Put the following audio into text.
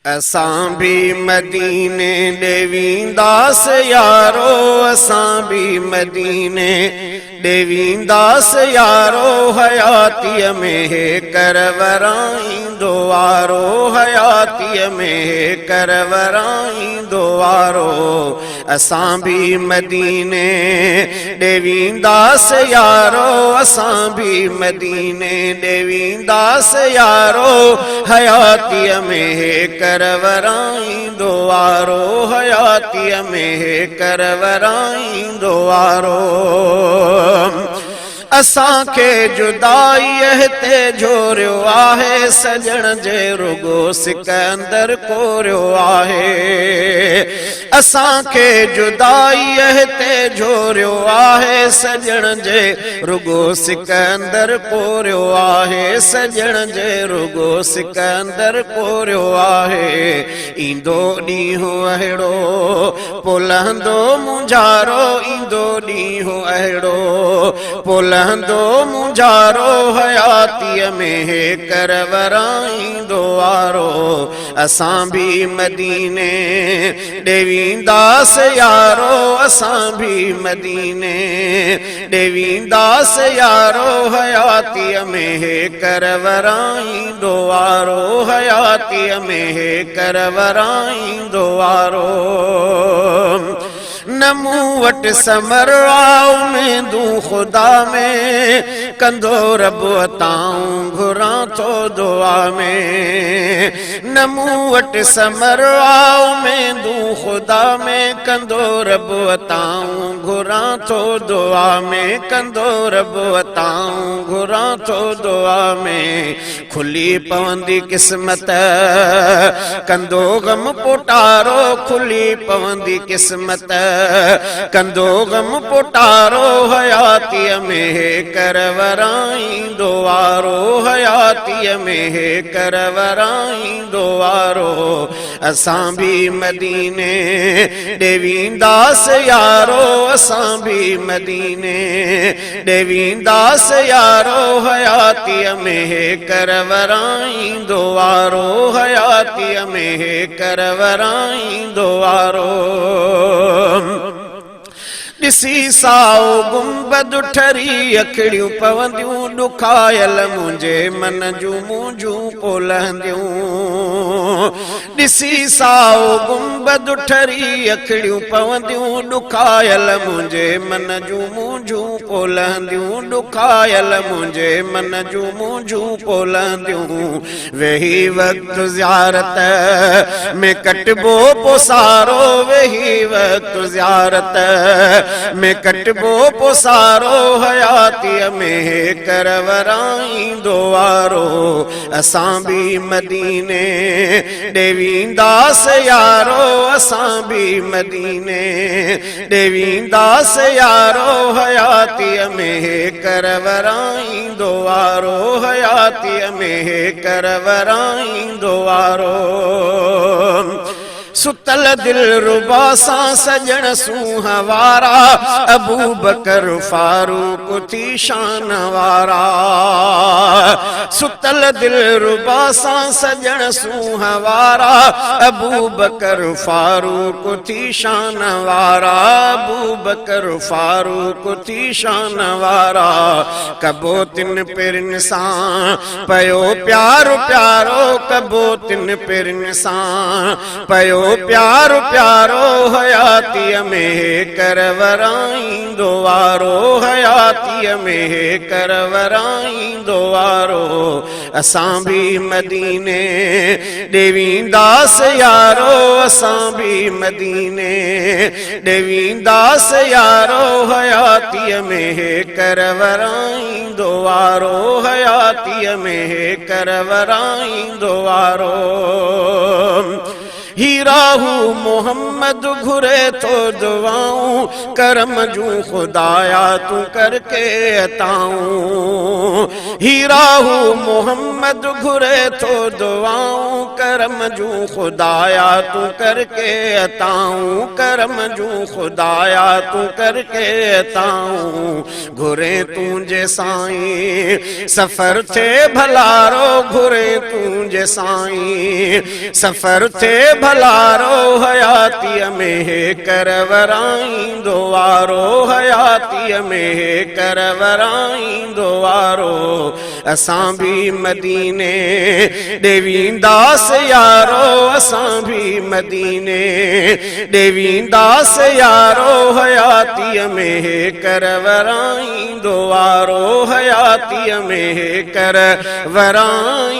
असां भी मदीने देवींदास यारो, असां भी मदीने देवींदास यारो, हयातीअ में करवराईंदो वारो, हयातीअ में करवराईंदो वारो। असां भी मदीने देवींदास यारो, असां भी मदीने देवींदास यारो, हयातीअ में करवराईंदो वारो, हयातीअ में करवराईंदो वारो। असां के जुदाई ते झोरियो आहे, सजण जे रुगो सिकंदर कोरियो आहे। असां के जुदाई ते झोरियो आहे, सजण जे रुगो सिकंदर कोरियो आहे, सजण जे रुगो सिकंदर कोरियो आहे। ईंदो ॾींहुं अहिड़ो पुलहंदो मुंझारो, ईंदो ॾींहुं अहिड़ो पुलहंदो मुंझारो, हयातीअ में करवराईंदो वारो। असां भी मदीने देवींदास यारो, असां भी मदीने देवींदास यारो, हयातीअ में करवराईंदो वारो, हयातीअ में करवराईंदो वारो। न मूं वटि समर में दू खुदा में, कंदो रब अताऊं घुरां थो दुआ में। न मूं वटि समर में दू खुदा में, कंदो रब अताऊं घुरां थो दुआ में, कंदो रब अताऊं घुरां थो दुआ में। खुली पवंदी किस्मत कंदो गम पुटारो, खुली पवंदी किस्मत कंदो गम पुटारो, हयातीअ में करवराईंदो वारो, हयातीअ में करवराईंदो वारो। असां भी मदीने देवींदास यारो, असां भी मदीने देवींदास यारो, हयातीअ में करवराईंदो वारो, हयातीअ में करवराईंदो वारो। ॾिसी साओ गुंबद ठरी अखड़ियूं पवंदियूं, ॾुखायल मुंहिंजे मन जूं मुंझूं पोलहंदियूं। ॾिसी साओ गुंबद ठरी अखड़ियूं पवंदियूं, ॾुखायल मुंहिंजे मन जूं मुंझूं पोलहंदियूं, ॾुखायल मुंहिंजे मन जूं मुंझूं पोलहंदियूं। वेही वक़्तु ज़ियारत में कटबो पोसारो, वेही वक़्तु ज़ियारत में कटबो पोसारो, हयातीअ में करवराईंदो वारो। असां भी मदीने देवींदास यारो, असां भी मदीने देवींदास यारो, हयातीअ में करवराईंदो वारो, हयातीअ में करवराईंदो वारो। सुतल दिल रुबा सां सजण सूंह वारा, अबू बकर फारूक थी शान वारा। सुतल दिल रुबा सां सजण सूंह वारा, अबू बकर फारूक थी शान वारा, अबू बकर फारूक थी शान वारा। कबो तिन पिरन सां पयो प्यारो प्यारो, कबो तिन पिरन सां पयो प्यारो प्यारो, हयातीअ में करवराईंदो वारो, हयातीअ में करवराईंदो वारो। असां भी मदीने देवींदास यारो, असां भी मदीने देवींदास यारो, हयातीअ में करवराईंदो वारो, हयातीअ में करवराईंदो वारो। हीरो हीराहू मोहम्मद घुरे तो दुआऊं करम जू खुदाया तू करके अताऊं। हीराहू मोहम्मद घुरे तो दुआऊं करम जू खुदाया तू करके अताऊं। करम जू खुदाया तू करके अताऊं। घुरे तूंजे साईं सफर थे भलारो घुरे तूंजे साईं सफर थे भलारो हयातीअ में करवराईंदो वारो हयातीअ में करवराईंदो वारो। असां भी मदीने देवींदास यारो असां भी मदीने देवींदास यारो हयातीअ में करवराईंदो वारो हयातीअ में करवराईंदो